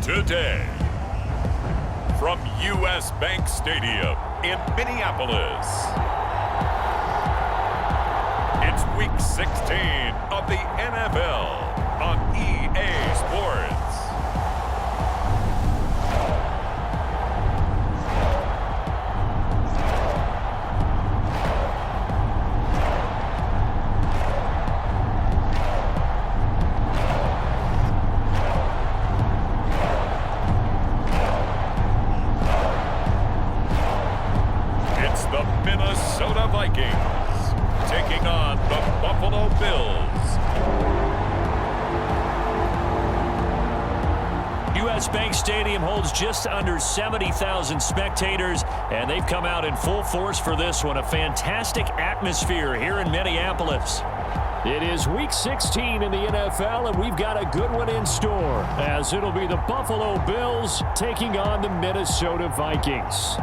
Today, from U.S. Bank Stadium in Minneapolis, it's Week 16 of the NFL on EA Sports. The Minnesota Vikings taking on the Buffalo Bills. U.S. Bank Stadium holds just under 70,000 spectators, and they've come out in full force for this one. A fantastic atmosphere here in Minneapolis. It is Week 16 in the NFL, and we've got a good one in store, as it'll be the Buffalo Bills taking on the Minnesota Vikings.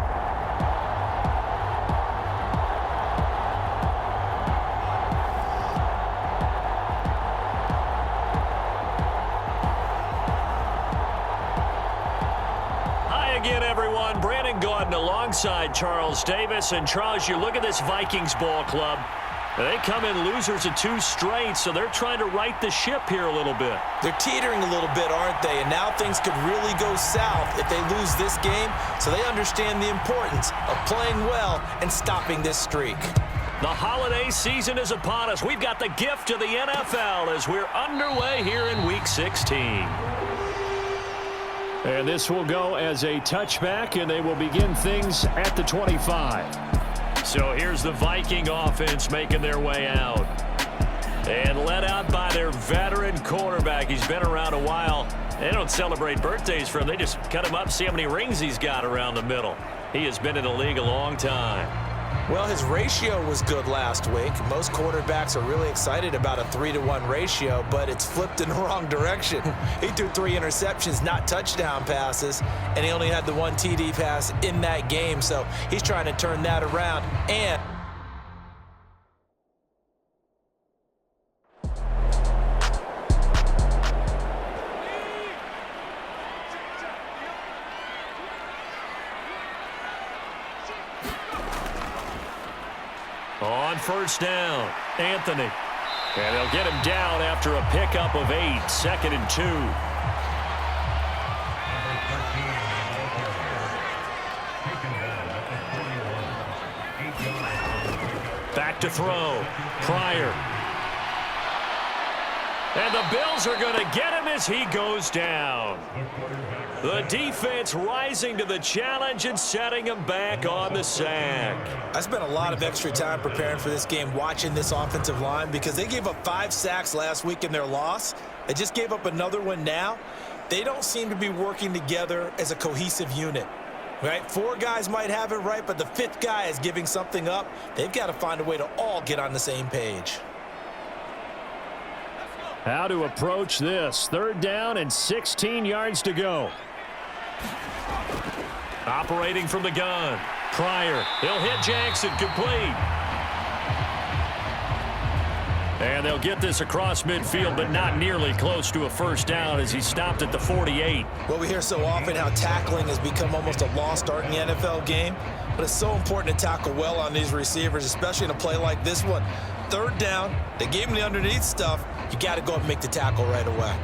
Again, everyone, Brandon Gaudin alongside Charles Davis. And Charles, you look at this Vikings ball club. They come in losers of 2 straight, so they're trying to right the ship here a little bit. They're teetering a little bit, aren't they? And now things could really go south if they lose this game, so they understand the importance of playing well and stopping this streak. The holiday season is upon us. We've got the gift of the NFL as we're underway here in Week 16. And this will go as a touchback, and they will begin things at the 25. So here's the Viking offense making their way out. And led out by their veteran quarterback. He's been around a while. They don't celebrate birthdays for him. They just cut him up, see how many rings he's got around the middle. He has been in the league a long time. Well, his ratio was good last week. Most quarterbacks are really excited about a 3-to-1 ratio, but it's flipped in the wrong direction. He threw 3 interceptions, not touchdown passes, and he only had the 1 TD pass in that game, so he's trying to turn that around. And on first down, Anthony. And they'll get him down after a pickup of 8, 2nd and 2. Back to throw. Pryor. And the Bills are going to get him as he goes down. The defense rising to the challenge and setting him back on the sack. I spent a lot of extra time preparing for this game, watching this offensive line, because they gave up 5 sacks last week in their loss. They just gave up another one now. They don't seem to be working together as a cohesive unit. Right? 4 guys might have it right, but the 5th guy is giving something up. They've got to find a way to all get on the same page. How to approach this. 3rd down and 16 yards to go. Operating from the gun. Pryor. He'll hit Jackson. Complete. And they'll get this across midfield, but not nearly close to a first down as he stopped at the 48. Well, we hear so often how tackling has become almost a lost art in the NFL game, but it's so important to tackle well on these receivers, especially in a play like this one. 3rd down, they gave him the underneath stuff. You got to go and make the tackle right away.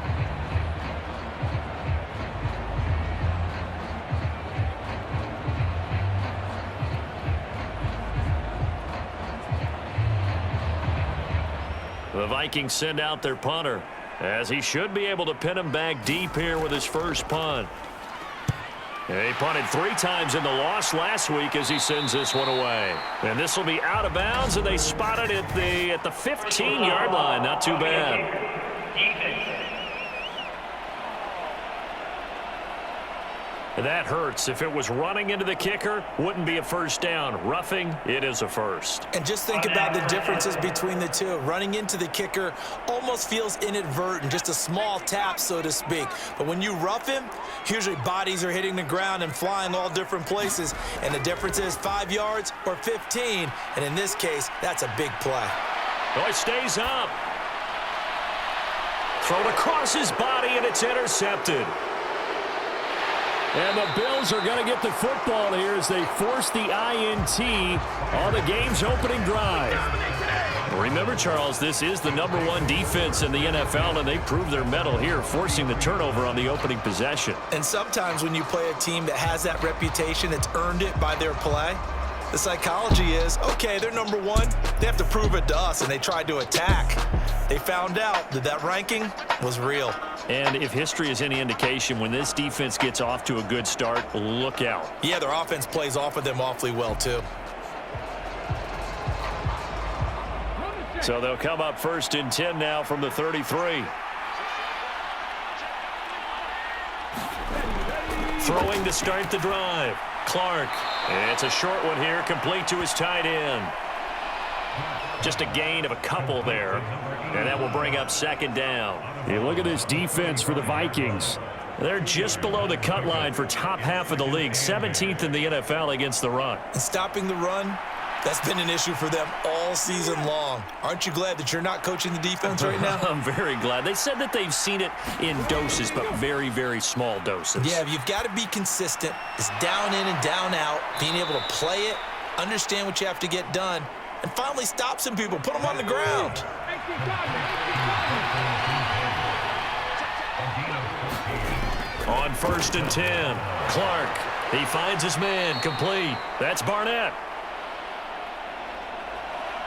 The Vikings send out their punter, as he should be able to pin him back deep here with his first punt. He punted 3 times in the loss last week as he sends this one away. And this will be out of bounds, and they spot it at the 15-yard line. Not too bad. That hurts. If it was running into the kicker, wouldn't be a first down. Roughing, it is a first. And just think about the differences between the two. Running into the kicker almost feels inadvertent, just a small tap, so to speak. But when you rough him, usually bodies are hitting the ground and flying all different places. And the difference is 5 yards or 15. And in this case, that's a big play. Oh, he stays up. Thrown across his body, and it's intercepted. And the Bills are going to get the football here as they force the INT on the game's opening drive. Remember, Charles, this is the #1 defense in the NFL, and they proved their mettle here, forcing the turnover on the opening possession. And sometimes when you play a team that has that reputation, it's earned it by their play. The psychology is, okay, they're #1. They have to prove it to us, and they tried to attack. They found out that that ranking was real. And if history is any indication, when this defense gets off to a good start, look out. Yeah, their offense plays off of them awfully well, too. So they'll come up 1st and 10 now from the 33. Throwing to start the drive. Clark. And it's a short one here, complete to his tight end. Just a gain of a couple there, and that will bring up 2nd down. You look at this defense for the Vikings. They're just below the cut line for top half of the league, 17th in the NFL against the run. And stopping the run, that's been an issue for them all season long. Aren't you glad that you're not coaching the defense right now? I'm very glad. They said that they've seen it in doses, but very, very small doses. Yeah, you've got to be consistent. It's down in and down out, being able to play it, understand what you have to get done, and finally stop some people, put them on the ground. On 1st and 10, Clark. He finds his man, complete. That's Barnett.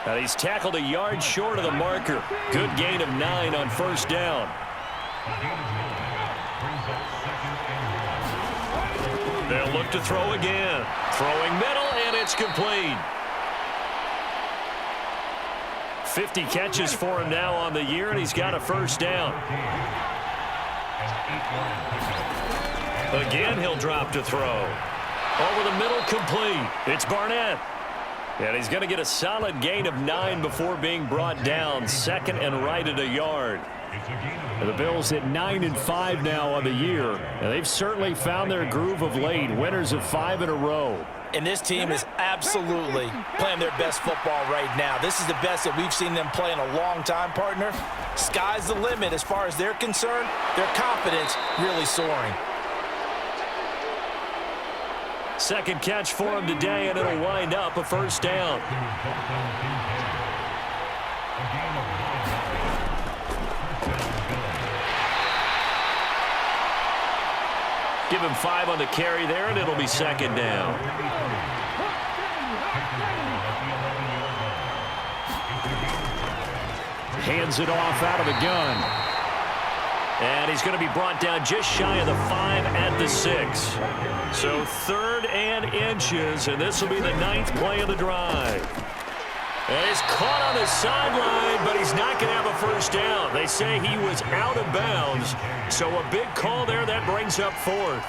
And he's tackled a yard short of the marker. Good gain of 9 on 1st down. They'll look to throw again. Throwing middle, and it's complete. 50 catches for him now on the year, and he's got a 1st down. Again, he'll drop to throw. Over the middle, complete. It's Barnett. And he's going to get a solid gain of 9 before being brought down. 2nd and right at a yard. And the Bills at 9-5 now on the year. And they've certainly found their groove of late. Winners of 5 in a row. And this team is absolutely playing their best football right now. This is the best that we've seen them play in a long time, partner. Sky's the limit as far as they're concerned. Their confidence really soaring. 2nd catch for him today, and it'll wind up a 1st down. Give him 5 on the carry there, and it'll be 2nd down. Hands it off out of the gun. And he's going to be brought down just shy of the 5 at the 6. So 3rd and inches, and this will be the 9th play of the drive. And he's caught on the sideline, but he's not going to have a 1st down. They say he was out of bounds, so a big call there that brings up 4th.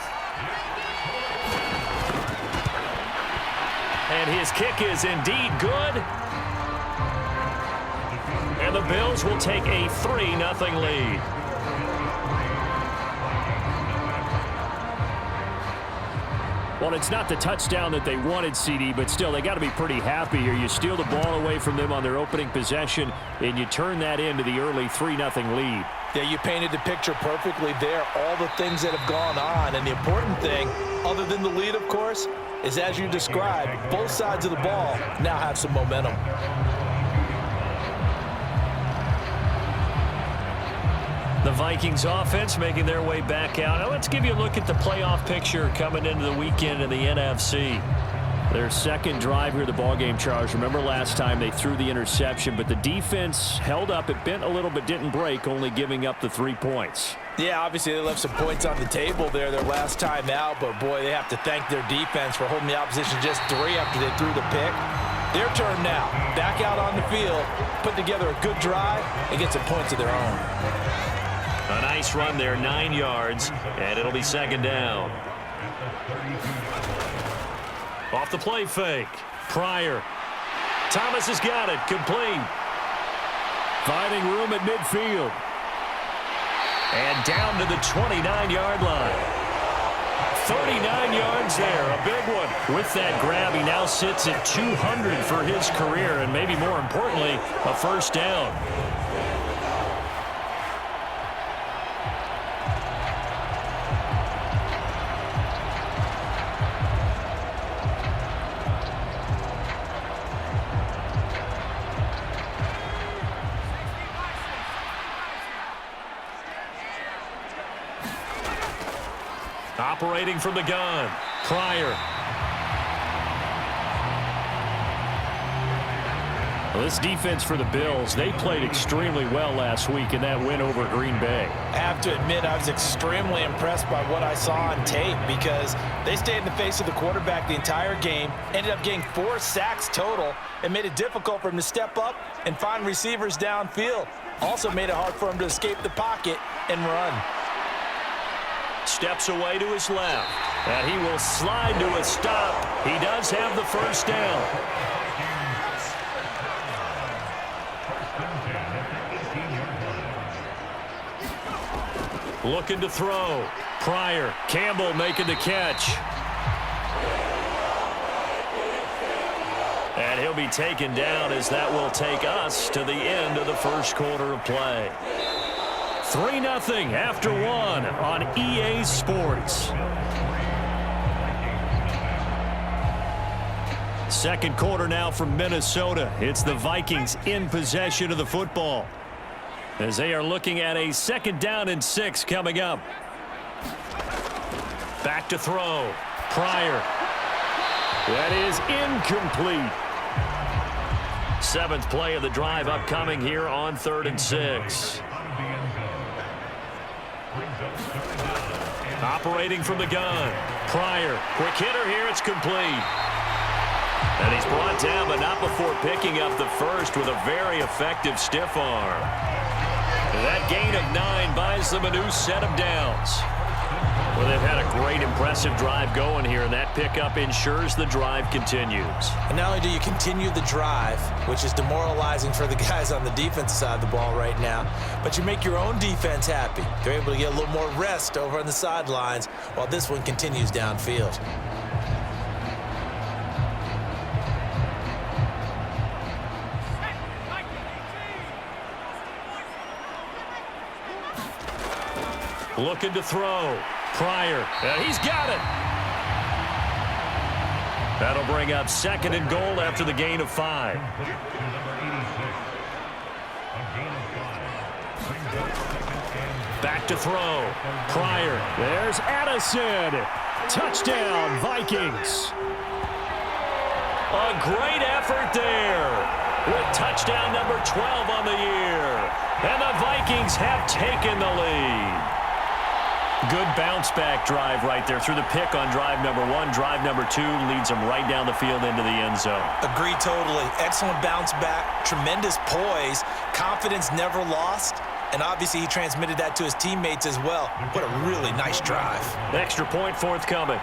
And his kick is indeed good. And the Bills will take a 3-0 lead. Well, it's not the touchdown that they wanted, CD, but still, they got to be pretty happy here. You steal the ball away from them on their opening possession, and you turn that into the early 3-0 lead. Yeah, you painted the picture perfectly there, all the things that have gone on. And the important thing, other than the lead, of course, is as you described, both sides of the ball now have some momentum. The Vikings offense making their way back out. Now let's give you a look at the playoff picture coming into the weekend in the NFC. Their 2nd drive here of the ballgame, Charles. Remember last time they threw the interception, but the defense held up. It bent a little but didn't break, only giving up the 3 points. Yeah, obviously they left some points on the table there their last time out, but boy, they have to thank their defense for holding the opposition just 3 after they threw the pick. Their turn now. Back out on the field, put together a good drive, and get some points of their own. A nice run there, 9 yards, and it'll be 2nd down. Off the play fake. Pryor. Thomas has got it. Complete. Finding room at midfield. And down to the 29-yard line. 39 yards there, a big one. With that grab, he now sits at 200 for his career, and maybe more importantly, a 1st down. Operating from the gun, Pryor. Well, this defense for the Bills, they played extremely well last week in that win over Green Bay. I have to admit, I was extremely impressed by what I saw on tape because they stayed in the face of the quarterback the entire game, ended up getting 4 sacks total, and made it difficult for him to step up and find receivers downfield. Also made it hard for him to escape the pocket and run. Steps away to his left, and he will slide to a stop. He does have the first down. Looking to throw. Pryor. Campbell making the catch. And he'll be taken down as that will take us to the end of the first quarter of play. 3-0 after 1 on EA Sports. Second quarter now from Minnesota. It's the Vikings in possession of the football, as they are looking at a 2nd down and 6 coming up. Back to throw. Pryor. That is incomplete. 7th play of the drive upcoming here on 3rd and 6. Operating from the gun. Pryor. Quick hitter here. It's complete. And he's brought down, but not before picking up the first with a very effective stiff arm. That gain of 9 buys them a new set of downs. Well, they've had a great, impressive drive going here, and that pickup ensures the drive continues. And not only do you continue the drive, which is demoralizing for the guys on the defensive side of the ball right now, but you make your own defense happy. They're able to get a little more rest over on the sidelines while this one continues downfield. Looking to throw. Pryor. And he's got it. That'll bring up 2nd and goal after the gain of 5. Back to throw. Pryor. There's Addison. Touchdown, Vikings. A great effort there, with touchdown number 12 on the year. And the Vikings have taken the lead. Good bounce-back drive right there through the pick on drive number 1. Drive number 2 leads them right down the field into the end zone. Agree totally. Excellent bounce back, tremendous poise, confidence never lost, and obviously he transmitted that to his teammates as well. What a really nice drive. Extra point forthcoming.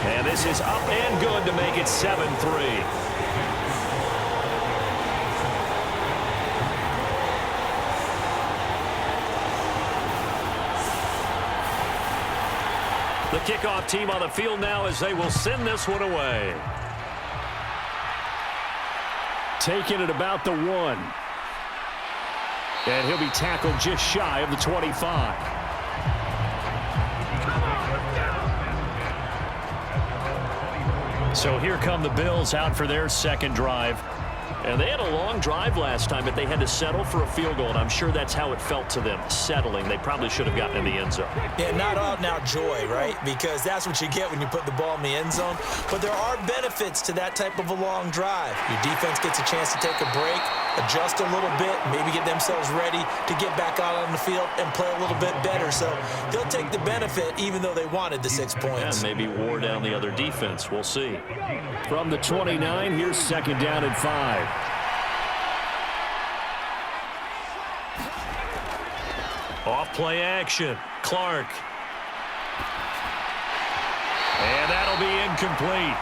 And this is up and good to make it 7-3. The kickoff team on the field now as they will send this one away. Taking it about the 1. And he'll be tackled just shy of the 25. So here come the Bills out for their 2nd drive. And they had a long drive last time, but they had to settle for a field goal, and I'm sure that's how it felt to them, settling. They probably should have gotten in the end zone. Yeah, not out-and-out joy, right? Because that's what you get when you put the ball in the end zone. But there are benefits to that type of a long drive. Your defense gets a chance to take a break, adjust a little bit, maybe get themselves ready to get back out on the field and play a little bit better. So they'll take the benefit even though they wanted the 6 points. Yeah, maybe wore down the other defense. We'll see. From the 29, here's 2nd down and 5. Off play action. Clark. And that'll be incomplete.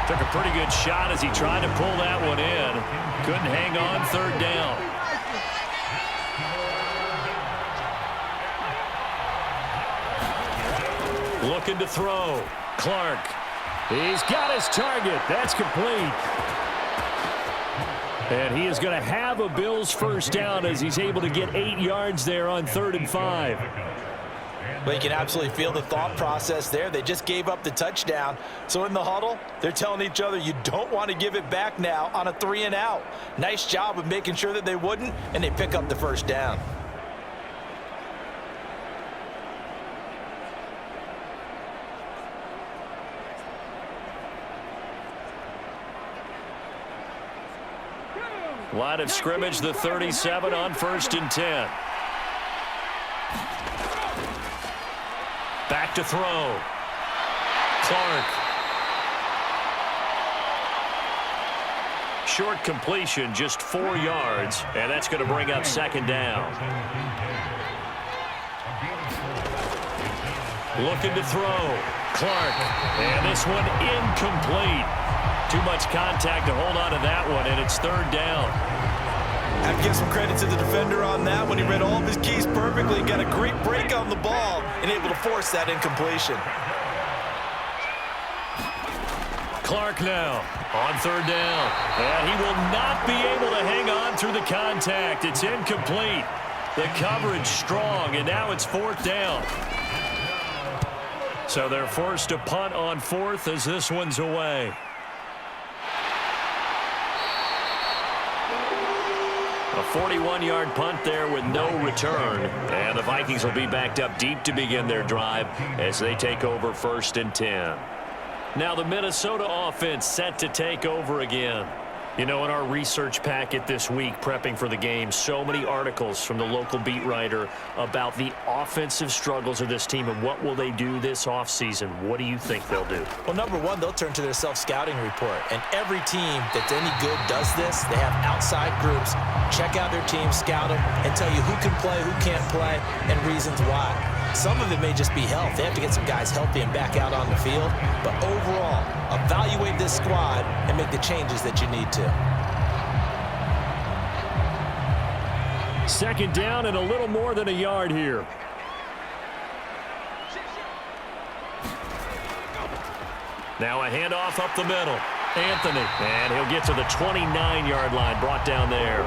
Took a pretty good shot as he tried to pull that one in. Couldn't hang on. 3rd down. Looking to throw. Clark. He's got his target. That's complete. And he is going to have a Bills 1st down as he's able to get 8 yards there on 3rd and 5. Well, you can absolutely feel the thought process there. They just gave up the touchdown. So in the huddle, they're telling each other, you don't want to give it back now on a 3-and-out. Nice job of making sure that they wouldn't, and they pick up the first down. Line of scrimmage, the 37 on 1st and 10. Back to throw. Clark. Short completion, just 4 yards, and that's going to bring up 2nd down. Looking to throw. Clark. And this one incomplete. Too much contact to hold on to that one, and it's 3rd down. I have to give some credit to the defender on that when he read all of his keys perfectly and got a great break on the ball and able to force that incompletion. Clark now on 3rd down. And he will not be able to hang on through the contact. It's incomplete. The coverage strong, and now it's 4th down. So they're forced to punt on 4th as this one's away. A 41-yard punt there with no return. And the Vikings will be backed up deep to begin their drive as they take over 1st and 10. Now the Minnesota offense set to take over again. You know, in our research packet this week, prepping for the game, so many articles from the local beat writer about the offensive struggles of this team and what will they do this offseason. What do you think they'll do? Well, number one, they'll turn to their self-scouting report. And every team that's any good does this. They have outside groups, check out their team, scout them, and tell you who can play, who can't play, and reasons why. Some of it may just be health. They have to get some guys healthy and back out on the field. But overall, evaluate this squad and make the changes that you need to. 2nd down and a little more than a yard here. Now a handoff up the middle. Anthony, and he'll get to the 29-yard line, brought down there.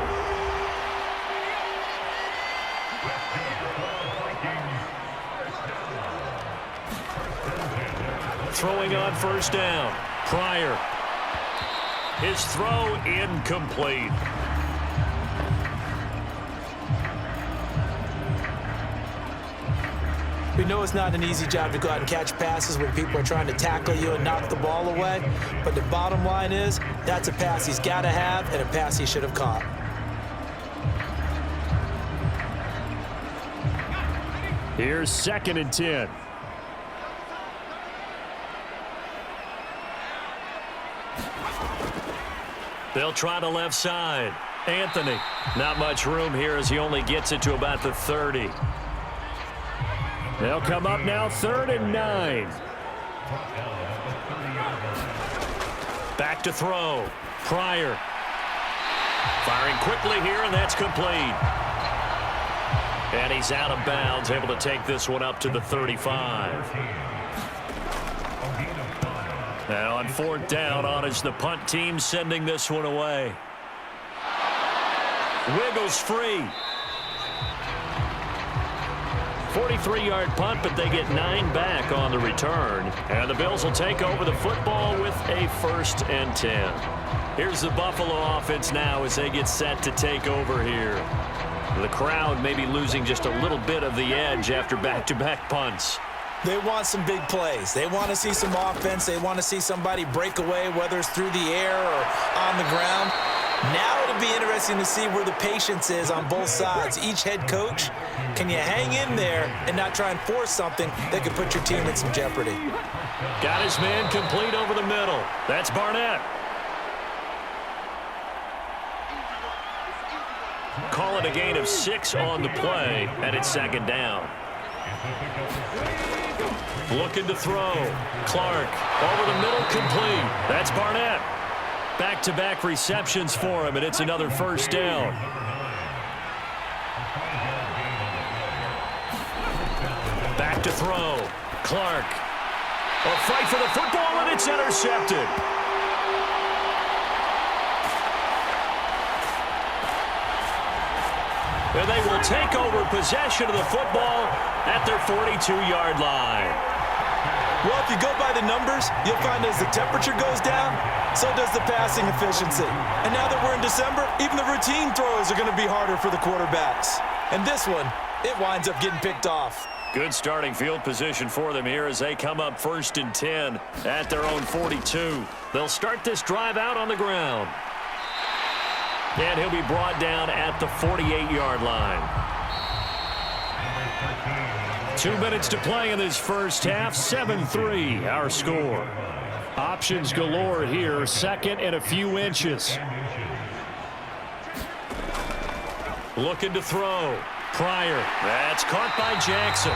Throwing on 1st down. Pryor. His throw incomplete. We know it's not an easy job to go out and catch passes when people are trying to tackle you and knock the ball away. But the bottom line is, that's a pass he's got to have and a pass he should have caught. Here's 2nd and 10. They'll try the left side. Anthony. Not much room here as he only gets it to about the 30. They'll come up now 3rd and 9. Back to throw. Pryor. Firing quickly here, and that's complete. And he's out of bounds, able to take this one up to the 35. Now on 4th down, on is the punt team sending this one away. Wiggles free. 43-yard punt, but they get 9 back on the return. And the Bills will take over the football with a 1st and 10. Here's the Buffalo offense now as they get set to take over here. The crowd may be losing just a little bit of the edge after back-to-back punts. They want some big plays. They want to see some offense. They want to see somebody break away, whether it's through the air or on the ground. Now it'll be interesting to see where the patience is on both sides. Each head coach, can you hang in there and not try and force something that could put your team in some jeopardy? Got his man complete over the middle. That's Barnett. Call it a gain of 6 on the play, and it's 2nd down. Looking to throw. Clark over the middle, complete. That's Barnett. Back-to-back receptions for him, and it's another 1st down. Back to throw. Clark. A fight for the football, and it's intercepted. And they will will take over possession of the football at their 42-yard line. Well, if you go by the numbers, you'll find as the temperature goes down, so does the passing efficiency. And now that we're in December, even the routine throws are going to be harder for the quarterbacks. And this one, it winds up getting picked off. Good starting field position for them here as they come up 1st and 10 at their own 42. They'll start this drive out on the ground. And he'll be brought down at the 48-yard line. 2 minutes to play in this first half. 7-3 our score. Options galore here. 2nd and a few inches. Looking to throw. Pryor. That's caught by Jackson.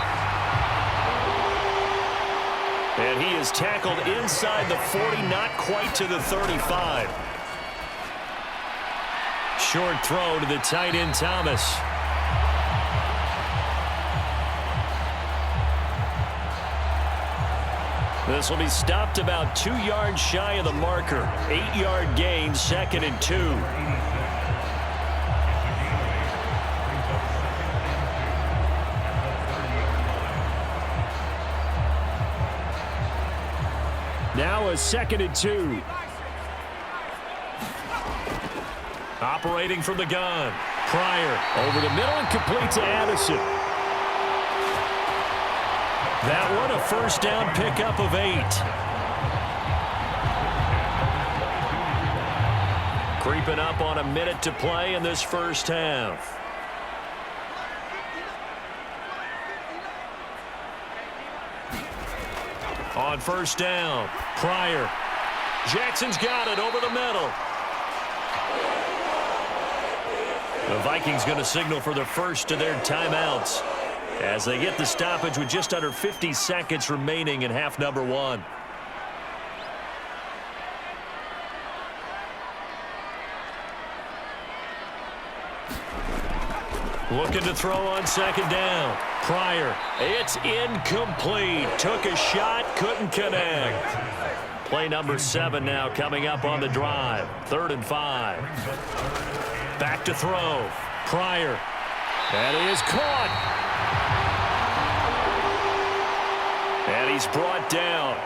And he is tackled inside the 40, not quite to the 35. Short throw to the tight end, Thomas. This will be stopped about 2 yards shy of the marker. 8-yard gain, 2nd and 2. Now a 2nd and 2. Operating from the gun. Pryor over the middle and complete to Addison. That one a first down pickup of 8. Creeping up on a minute to play in this first half. On first down, Pryor. Jackson's got it over the middle. The Vikings going to signal for the first of their timeouts as they get the stoppage with just under 50 seconds remaining in half number 1. Looking to throw on 2nd down. Pryor. It's incomplete. Took a shot, couldn't connect. Play number 7 now coming up on the drive. 3rd and 5. Back to throw. Pryor. That is caught. And he's brought down.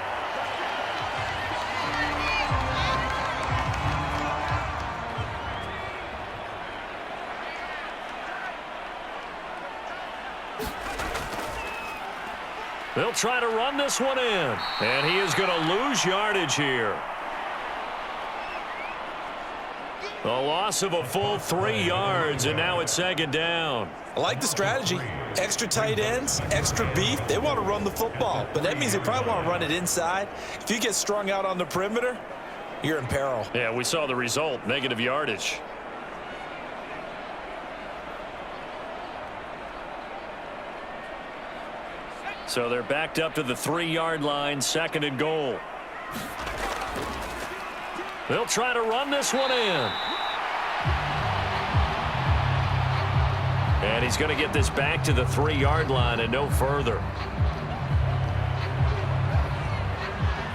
They'll try to run this one in. And he is going to lose yardage here. A loss of a full 3 yards, and now it's 2nd down. I like the strategy. Extra tight ends, extra beef. They want to run the football, but that means they probably want to run it inside. If you get strung out on the perimeter, you're in peril. Yeah, we saw the result, negative yardage. So they're backed up to the 3-yard line, 2nd and goal. They'll try to run this one in. And he's going to get this back to the 3-yard line and no further.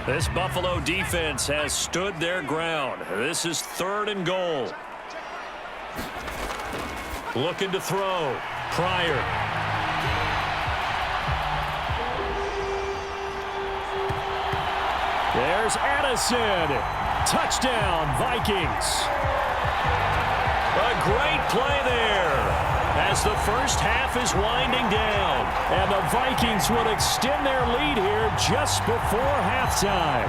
This Buffalo defense has stood their ground. This is 3rd and goal. Looking to throw. Pryor. There's Addison. Touchdown, Vikings. A great play there as the first half is winding down. And the Vikings will extend their lead here just before halftime.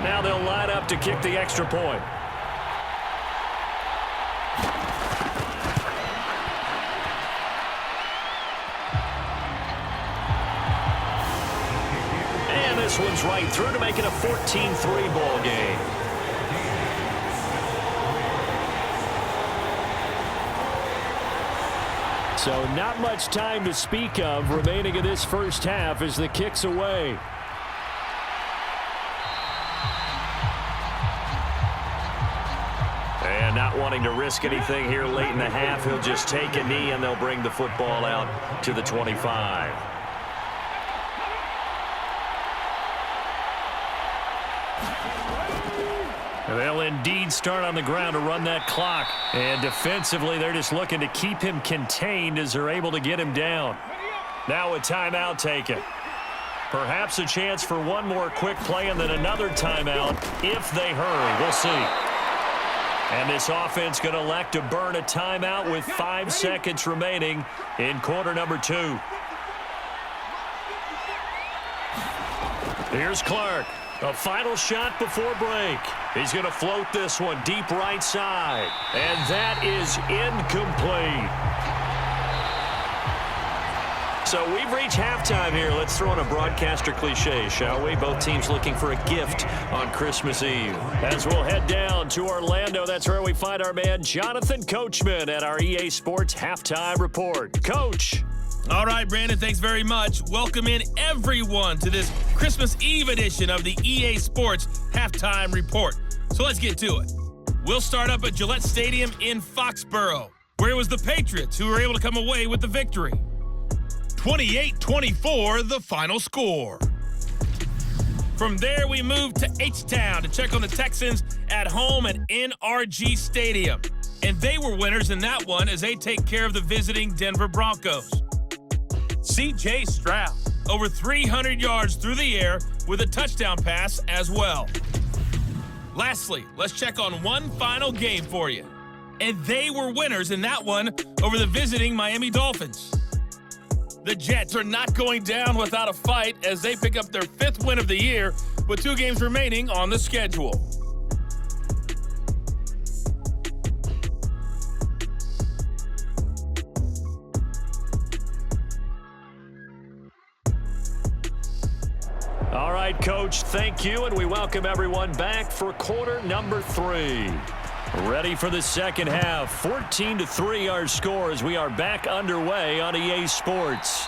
Now they'll line up to kick the extra point. This one's right through to make it a 14-3 ball game. So not much time to speak of remaining in this first half as the kick's away. And not wanting to risk anything here late in the half, he'll just take a knee and they'll bring the football out to the 25. They'll indeed start on the ground to run that clock. And defensively, they're just looking to keep him contained as they're able to get him down. Now a timeout taken. Perhaps a chance for one more quick play and then another timeout if they hurry. We'll see. And this offense going to elect to burn a timeout with 5 seconds remaining in quarter number 2. Here's Clark. A final shot before break. He's going to float this one deep right side. And that is incomplete. So we've reached halftime here. Let's throw in a broadcaster cliche, shall we? Both teams looking for a gift on Christmas Eve. As we'll head down to Orlando, that's where we find our man Jonathan Coachman at our EA Sports Halftime Report. Coach. All right, Brandon, thanks very much. Welcome in everyone to this Christmas Eve edition of the EA Sports Halftime Report. So let's get to it. We'll start up at Gillette Stadium in Foxborough, where it was the Patriots who were able to come away with the victory. 28-24, the final score. From there, we move to H-Town to check on the Texans at home at NRG Stadium. And they were winners in that one as they take care of the visiting Denver Broncos. C.J. Stroud, over 300 yards through the air with a touchdown pass as well. Lastly, let's check on one final game for you. And they were winners in that one over the visiting Miami Dolphins. The Jets are not going down without a fight as they pick up their 5th win of the year with 2 games remaining on the schedule. All right, Coach, thank you, and we welcome everyone back for quarter number 3. Ready for the second half. 14-3 our score as we are back underway on EA Sports.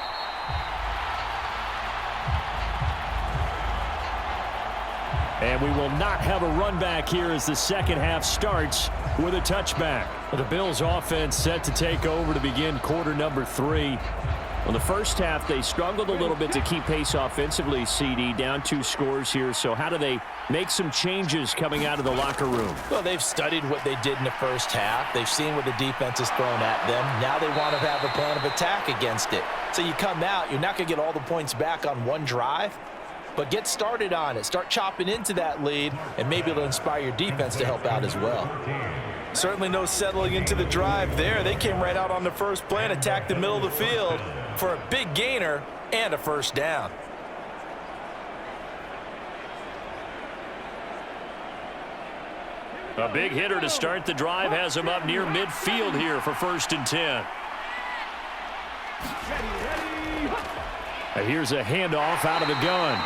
And we will not have a run back here as the second half starts with a touchback. The Bills offense set to take over to begin quarter number 3. Well, the first half, they struggled a little bit to keep pace offensively, CD, down 2 scores here. So how do they make some changes coming out of the locker room? Well, they've studied what they did in the first half. They've seen what the defense has thrown at them. Now they want to have a plan of attack against it. So you come out, you're not going to get all the points back on one drive, but get started on it. Start chopping into that lead, and maybe it'll inspire your defense to help out as well. Certainly no settling into the drive there. They came right out on the first play and attacked the middle of the field for a big gainer and a first down. A big hitter to start the drive has him up near midfield here for 1st and 10. Here's a handoff out of the gun.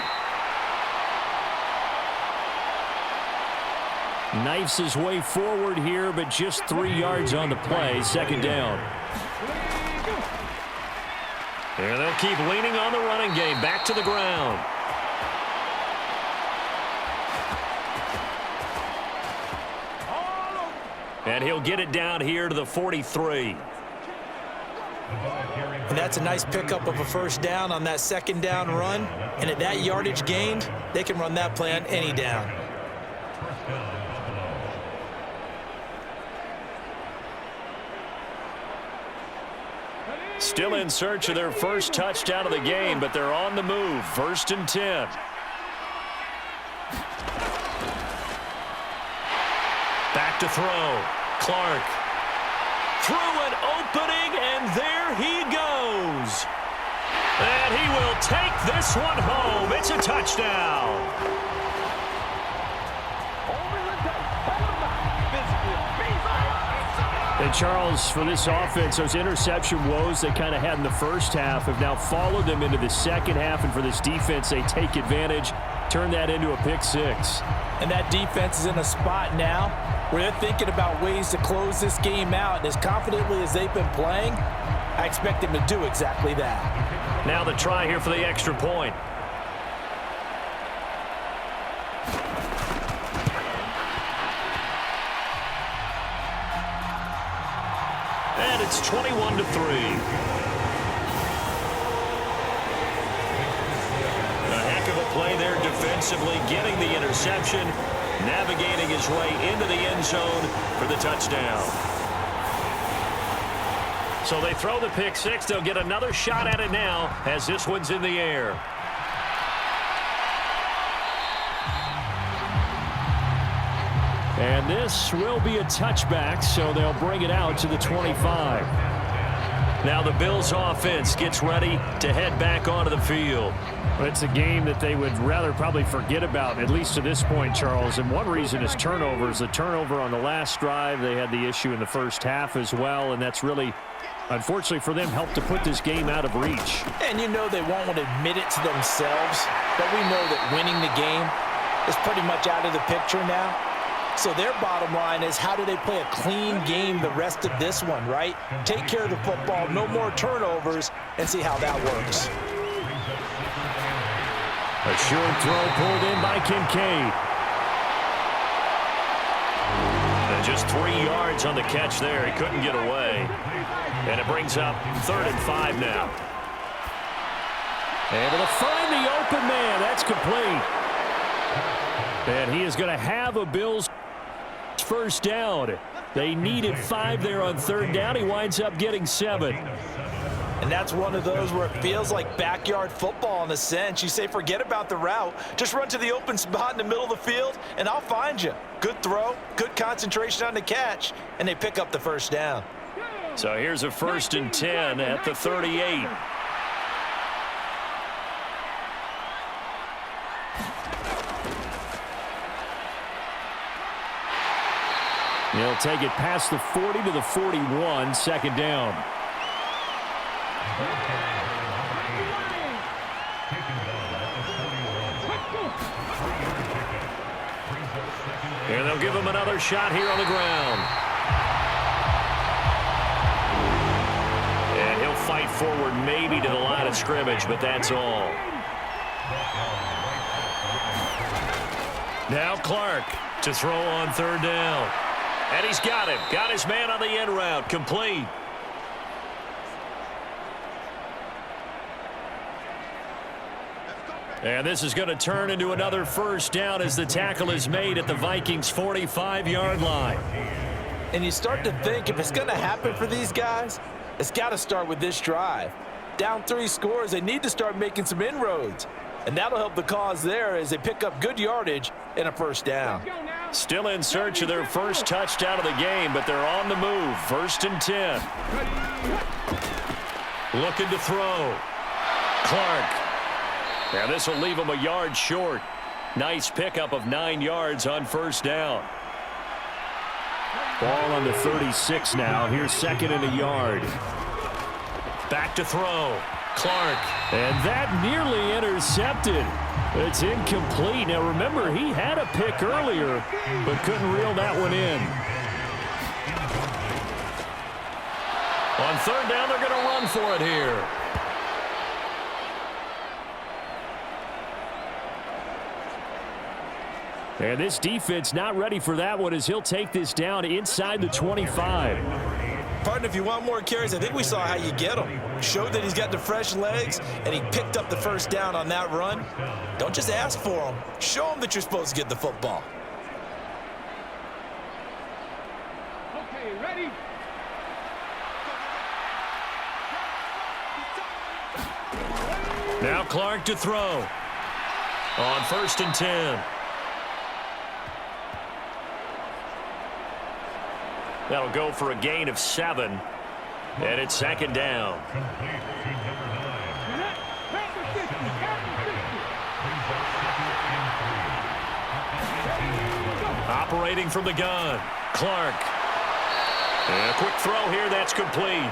Knifes his way forward here, but just 3 yards on the play. 2nd down. And they'll keep leaning on the running game. Back to the ground. And he'll get it down here to the 43. And that's a nice pickup of a first down on that 2nd down run. And at that yardage gained, they can run that play on any down. Still in search of their first touchdown of the game, but they're on the move. 1st and 10. Back to throw. Clark. Through an opening, and there he goes. And he will take this one home. It's a touchdown. And Charles, for this offense, those interception woes they kind of had in the first half have now followed them into the second half. And for this defense, they take advantage, turn that into a pick 6. And that defense is in a spot now where they're thinking about ways to close this game out. And as confidently as they've been playing, I expect them to do exactly that. Now the try here for the extra point. And it's 21-3. A heck of a play there defensively, getting the interception. navigating his way into the end zone for the touchdown. So they throw the pick six. They'll get another shot at it now as this one's in the air. And this will be a touchback, so they'll bring it out to the 25. Now the Bills offense gets ready to head back onto the field. Well, it's a game that they would rather probably forget about, at least to this point, Charles. And one reason is turnovers. The turnover on the last drive, they had the issue in the first half as well, and that's really, unfortunately for them, helped to put this game out of reach. And you know they won't want to admit it to themselves, but we know that winning the game is pretty much out of the picture now. So their bottom line is, how do they play a clean game the rest of this one, right? Take care of the football, no more turnovers, and see how that works. A short throw pulled in by Kincaid. And just 3 yards on the catch there. He couldn't get away. And it brings up 3rd and 5 now. Able to find the open man. That's complete. And he is going to have a Bills first down. They needed 5 there on 3rd down. He winds up getting 7. And that's one of those where it feels like backyard football in a sense. You say, forget about the route. Just run to the open spot in the middle of the field, and I'll find you. Good throw, good concentration on the catch, and they pick up the first down. So here's a 1st and 10 at the 38. He'll take it past the 40 to the 41, 2nd down. And they'll give him another shot here on the ground. And he'll fight forward maybe to the line of scrimmage, but that's all. Now Clark to throw on 3rd down. And he's got him. Got his man on the end route. Complete. And this is going to turn into another first down as the tackle is made at the Vikings' 45-yard line. And you start to think, if it's going to happen for these guys, it's got to start with this drive. Down 3 scores, they need to start making some inroads. And that'll help the cause there as they pick up good yardage and a first down. Still in search of their first touchdown of the game, but they're on the move. 1st and 10. Looking to throw. Clark. Now this will leave him a yard short. Nice pickup of 9 yards on 1st down. Ball on the 36 now. Here's 2nd and a yard. Back to throw. Clark. And that nearly intercepted. It's incomplete. Now remember, he had a pick earlier, but couldn't reel that one in. On 3rd down, they're going to run for it here. And this defense not ready for that one as he'll take this down inside the 25. Partner, if you want more carries, I think we saw how you get him. Showed that he's got the fresh legs, and he picked up the first down on that run. Don't just ask for him. Show him that you're supposed to get the football. Okay, ready? Now Clark to throw. On 1st and 10. That'll go for a gain of 7. And it's 2nd down. Operating from the gun. Clark. And a quick throw here. That's complete.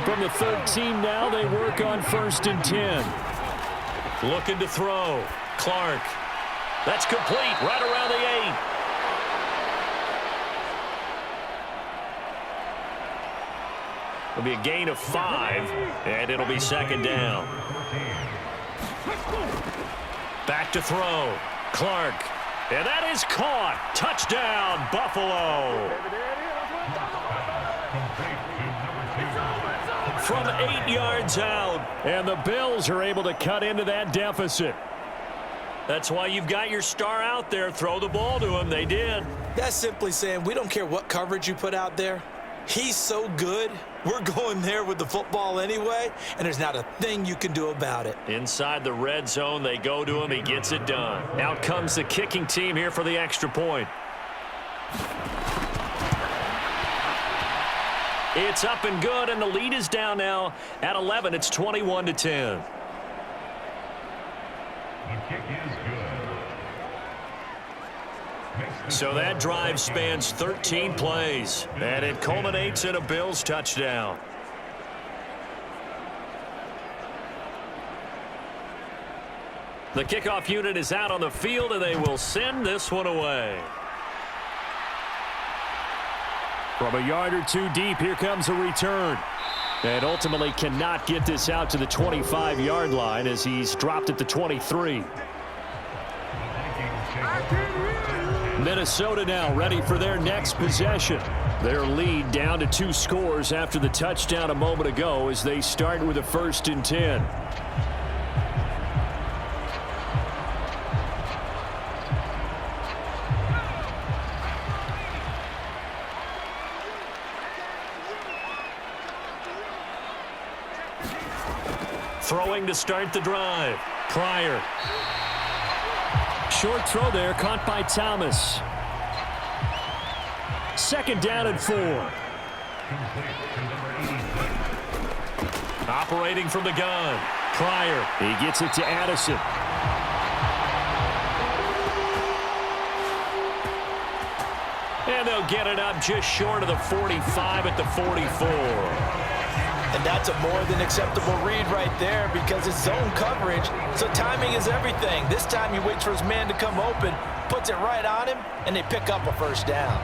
From the 13 now, they work on 1st and 10. Looking to throw. Clark. That's complete. Right around the 8. It'll be a gain of 5, and it'll be 2nd down. Back to throw. Clark. And that is caught. Touchdown, Buffalo. From 8 yards out. And the Bills are able to cut into that deficit. That's why you've got your star out there. Throw the ball to him. They did. That's simply saying we don't care what coverage you put out there. He's so good, we're going there with the football anyway, and there's not a thing you can do about it. Inside the red zone, they go to him. He gets it done. Out comes the kicking team here for the extra point. It's up and good, and the lead is down now at 11. It's 21-10. The kick is good. So that drive spans 13 plays, and it culminates in a Bills touchdown. The kickoff unit is out on the field, and they will send this one away. From a yard or two deep, here comes a return. And ultimately cannot get this out to the 25-yard line as he's dropped at the 23. Minnesota now ready for their next possession. Their lead down to 2 scores after the touchdown a moment ago as they start with a 1st and 10. Throwing to start the drive. Pryor. Short throw there, caught by Thomas. 2nd down and 4. Operating from the gun. Pryor. He gets it to Addison. And they'll get it up just short of the 45 at the 44. And that's a more than acceptable read right there because it's zone coverage, so timing is everything. This time he waits for his man to come open, puts it right on him, and they pick up a 1st down.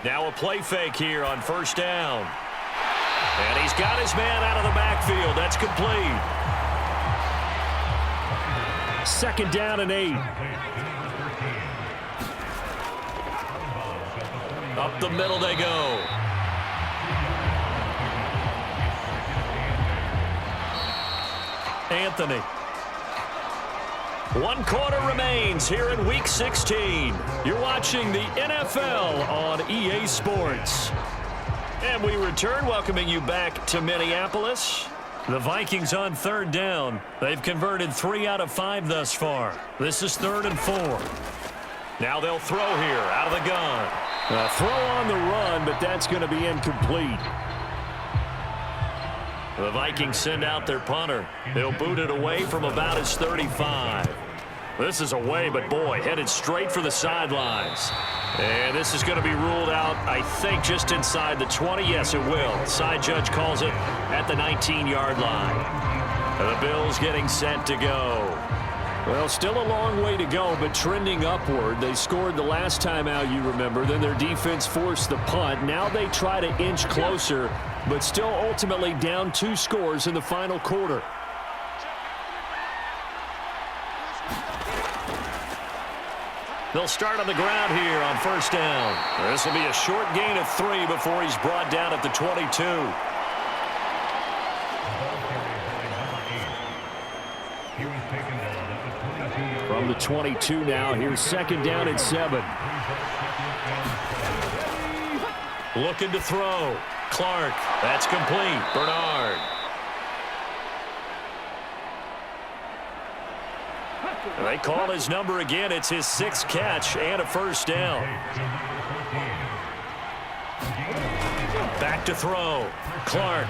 Now a play fake here on 1st down. And he's got his man out of the backfield. That's complete. 2nd down and 8. Up the middle they go. Anthony. 1 quarter remains here in Week 16. You're watching the NFL on EA Sports. And we return, welcoming you back to Minneapolis. The Vikings on 3rd down. They've converted 3 out of 5 thus far. This is 3rd and 4. Now they'll throw here out of the gun. A throw on the run, but that's going to be incomplete. The Vikings send out their punter. They'll boot it away from about his 35. This is away, but boy, headed straight for the sidelines. And this is going to be ruled out, I think, just inside the 20. Yes, it will. Side judge calls it at the 19-yard line. The Bills getting set to go. Well, still a long way to go, but trending upward. They scored the last time out, you remember. Then their defense forced the punt. Now they try to inch closer, but still ultimately down 2 scores in the final quarter. They'll start on the ground here on 1st down. This will be a short gain of 3 before he's brought down at the 22. From the 22 now, here's 2nd down and 7. Looking to throw. Clark. That's complete. Bernard. They call his number again. It's his 6th catch and a 1st down. Back to throw. Clark.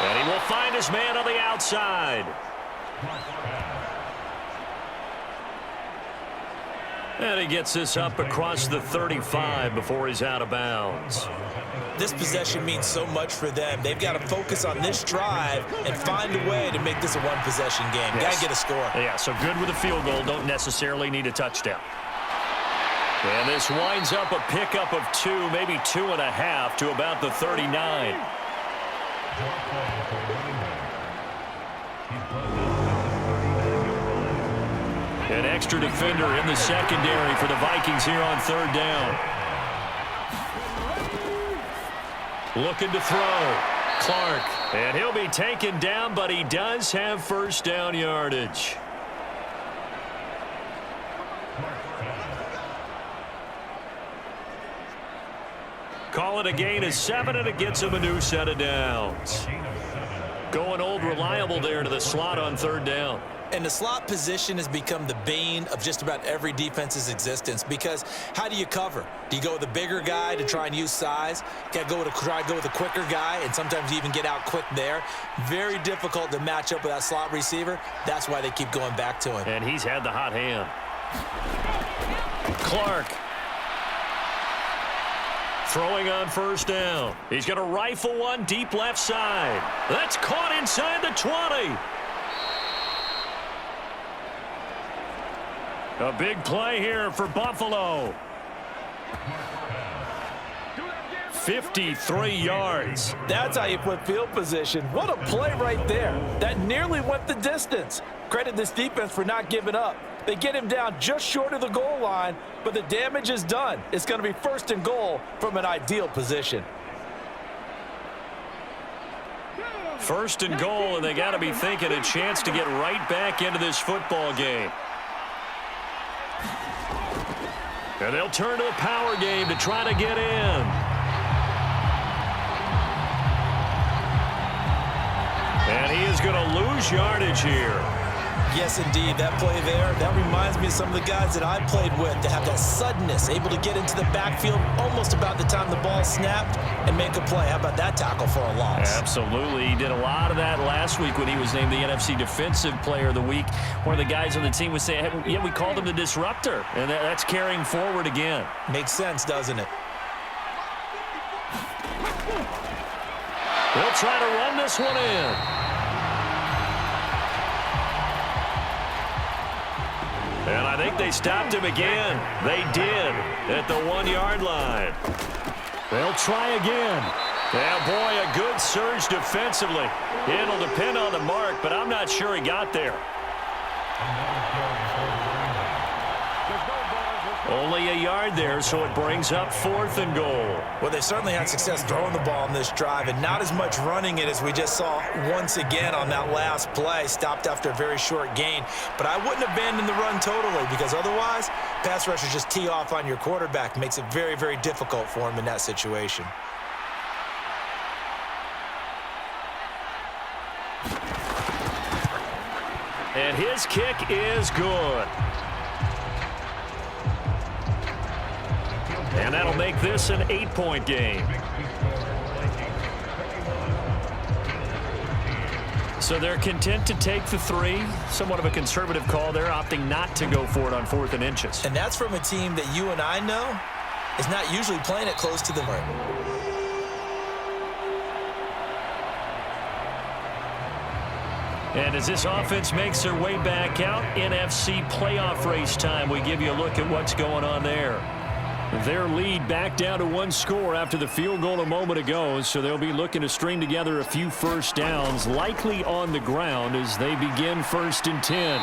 And he will find his man on the outside. And he gets this up across the 35 before he's out of bounds. This possession means so much for them. They've got to focus on this drive and find a way to make this a one-possession game. Yes. Got to get a score. Yeah, so good with a field goal. Don't necessarily need a touchdown. And this winds up a pickup of 2, maybe 2.5 to about the 39. An extra defender in the secondary for the Vikings here on 3rd down. Looking to throw. Clark. And he'll be taken down, but he does have first down yardage. Call it a gain of 7, and it gets him a new set of downs. Going old reliable there to the slot on third down. And the slot position has become the bane of just about every defense's existence, because how do you cover? Do you go with a bigger guy to try and use size? Got to try to go with a quicker guy, and sometimes you even get out quick there. Very difficult to match up with that slot receiver. That's why they keep going back to him. And he's had the hot hand. Clark. Throwing on first down. He's going to rifle one deep left side. That's caught inside the 20. A big play here for Buffalo. 53 yards. That's how you put field position. What a play right there. That nearly went the distance. Credit this defense for not giving up. They get him down just short of the goal line, but the damage is done. It's going to be first and goal from an ideal position. First and goal, and they got to be thinking a chance to get right back into this football game. And they'll turn to the power game to try to get in. And he is going to lose yardage here. Yes, indeed. That play there, that reminds me of some of the guys that I played with that have that suddenness, able to get into the backfield almost about the time the ball snapped and make a play. How about that tackle for a loss? Absolutely. He did a lot of that last week when he was named the NFC Defensive Player of the Week. One of the guys on the team was saying, hey, yeah, we called him the disruptor, and that's carrying forward again. Makes sense, doesn't it? They'll try to run this one in. And I think they stopped him again. They did at the 1-yard line. They'll try again. Yeah, boy, a good surge defensively. It'll depend on the mark, but I'm not sure he got there. Only a yard there, so it brings up 4th and goal. Well, they certainly had success throwing the ball in this drive, and not as much running it as we just saw once again on that last play. Stopped after a very short gain. But I wouldn't abandon the run totally, because otherwise, pass rushers just tee off on your quarterback. Makes it very, very difficult for him in that situation. And his kick is good. And that'll make this an 8-point game. So they're content to take the 3. Somewhat of a conservative call there, opting not to go for it on 4th and inches. And that's from a team that you and I know is not usually playing it close to the rim. And as this offense makes their way back out, NFC playoff race time, we give you a look at what's going on there. Their lead back down to 1 score after the field goal a moment ago, so they'll be looking to string together a few first downs, likely on the ground as they begin 1st and 10.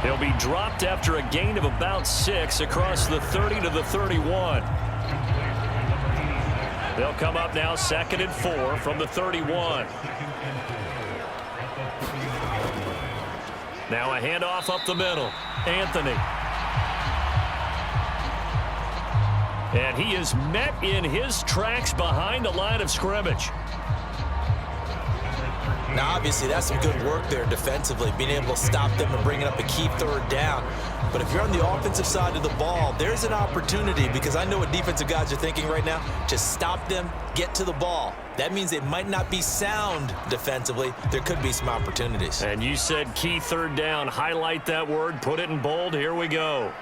They'll be dropped after a gain of about 6 across the 30 to the 31. They'll come up now 2nd and 4 from the 31. Now a handoff up the middle. Anthony. And he is met in his tracks behind the line of scrimmage. Now, obviously, that's some good work there defensively, being able to stop them and bringing up a key 3rd down. But if you're on the offensive side of the ball, there's an opportunity, because I know what defensive guys are thinking right now. Just stop them, get to the ball. That means they might not be sound defensively. There could be some opportunities. And you said key 3rd down. Highlight that word, put it in bold. Here we go.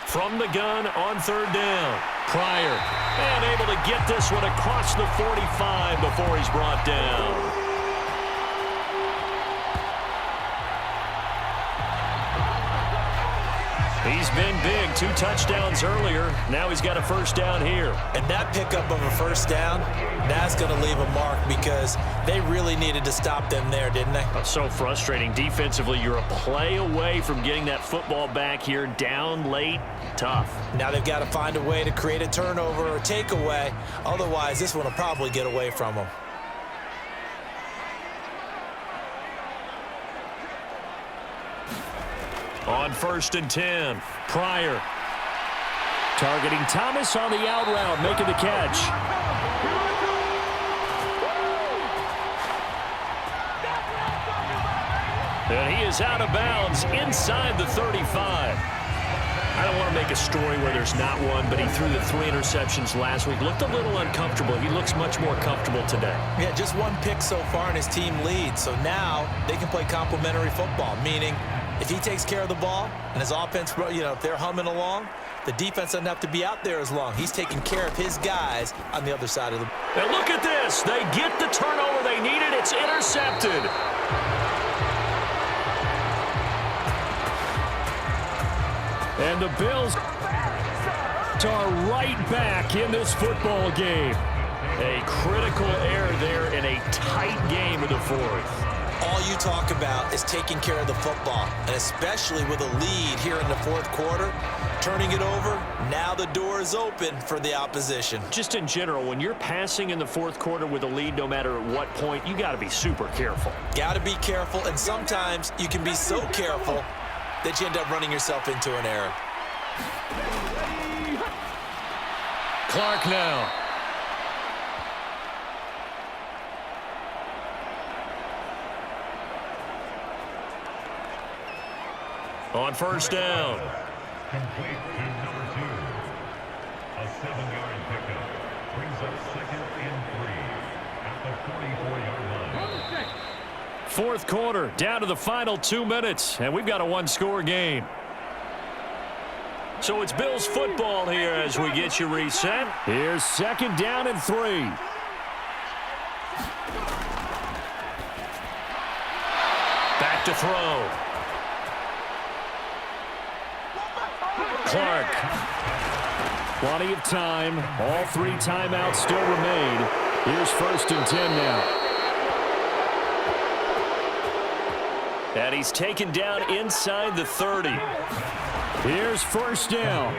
From the gun on 3rd down. Pryor, and able to get this one across the 45 before he's brought down. He's been big. 2 touchdowns earlier. Now he's got a first down here. And that pick pickup of a first down. That's going to leave a mark because they really needed to stop them there, didn't they? That's so frustrating. Defensively, you're a play away from getting that football back here. Down late, tough. Now they've got to find a way to create a turnover or takeaway. Otherwise, this one will probably get away from them. On 1st and 10, Pryor. Targeting Thomas on the out route, making the catch. And he is out of bounds inside the 35. I don't want to make a story where there's not one, but he threw the 3 interceptions last week. Looked a little uncomfortable. He looks much more comfortable today. Yeah, just 1 pick so far and his team leads. So now they can play complementary football, meaning if he takes care of the ball and his offense, if they're humming along, the defense doesn't have to be out there as long. He's taking care of his guys on the other side of the... And look at this. They get the turnover they needed. It's intercepted. And the Bills are right back in this football game. A critical error there in a tight game in the 4th. All you talk about is taking care of the football, and especially with a lead here in the 4th quarter, turning it over, now the door is open for the opposition. Just in general, when you're passing in the 4th quarter with a lead, no matter at what point, you got to be super careful. Got to be careful, and sometimes you can be so careful that you end up running yourself into an error. Clark now. On 1st down. Complete to number 2. A 7-yard pickup brings up 2nd and 3 at the 44-yard line. 4th quarter, down to the final 2 minutes, and we've got a 1-score game. So it's Bills football here as we get you reset. Here's 2nd down and 3. Back to throw. Clark. Plenty of time. All 3 timeouts still remain. Here's 1st and 10 now. And he's taken down inside the 30. Here's 1st down.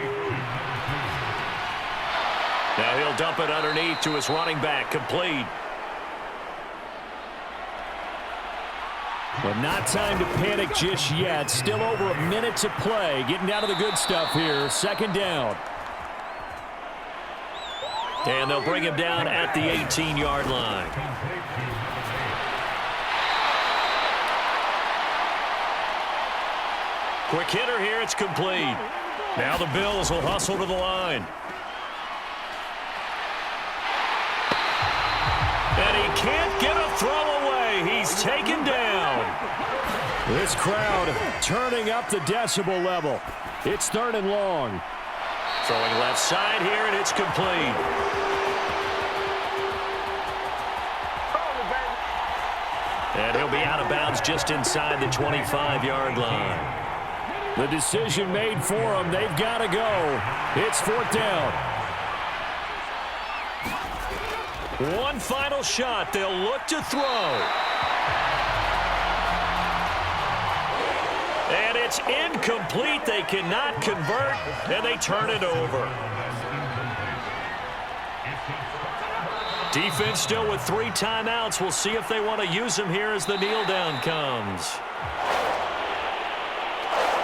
Now he'll dump it underneath to his running back. Complete. But not time to panic just yet. Still over a minute to play. Getting down to the good stuff here. 2nd down. And they'll bring him down at the 18-yard line. Quick hitter here. It's complete. Now the Bills will hustle to the line. And he can't get a throw away. He's taken down. This crowd turning up the decibel level. It's 3rd and long. Throwing left side here, and it's complete. And he'll be out of bounds just inside the 25-yard line. The decision made for them. They've got to go. It's 4th down. One final shot. They'll look to throw. And it's incomplete. They cannot convert, and they turn it over. Defense still with 3 timeouts. We'll see if they want to use them here as the kneel down comes.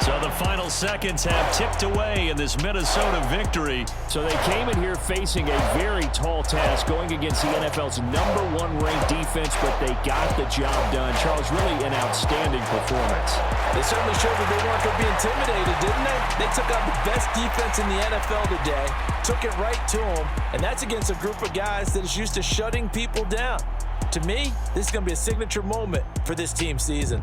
So the final seconds have ticked away in this Minnesota victory. So they came in here facing a very tall task going against the NFL's #1 ranked defense, but they got the job done. Charles, really an outstanding performance. They certainly showed that they weren't going to be intimidated, didn't they? They took out the best defense in the NFL today, took it right to them, and that's against a group of guys that is used to shutting people down. To me, this is going to be a signature moment for this team season.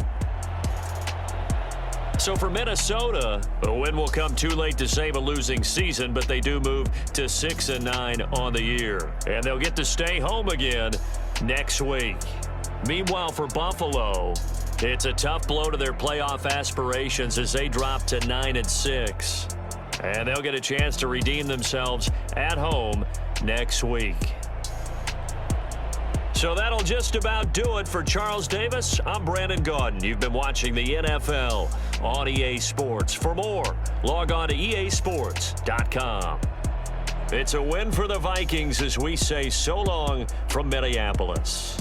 So for Minnesota, a win will come too late to save a losing season, but they do move to 6-9 on the year. And they'll get to stay home again next week. Meanwhile, for Buffalo, it's a tough blow to their playoff aspirations as they drop to 9-6. And they'll get a chance to redeem themselves at home next week. So that'll just about do it for Charles Davis. I'm Brandon Gaudin. You've been watching the NFL on EA Sports. For more, log on to easports.com. It's a win for the Vikings as we say so long from Minneapolis.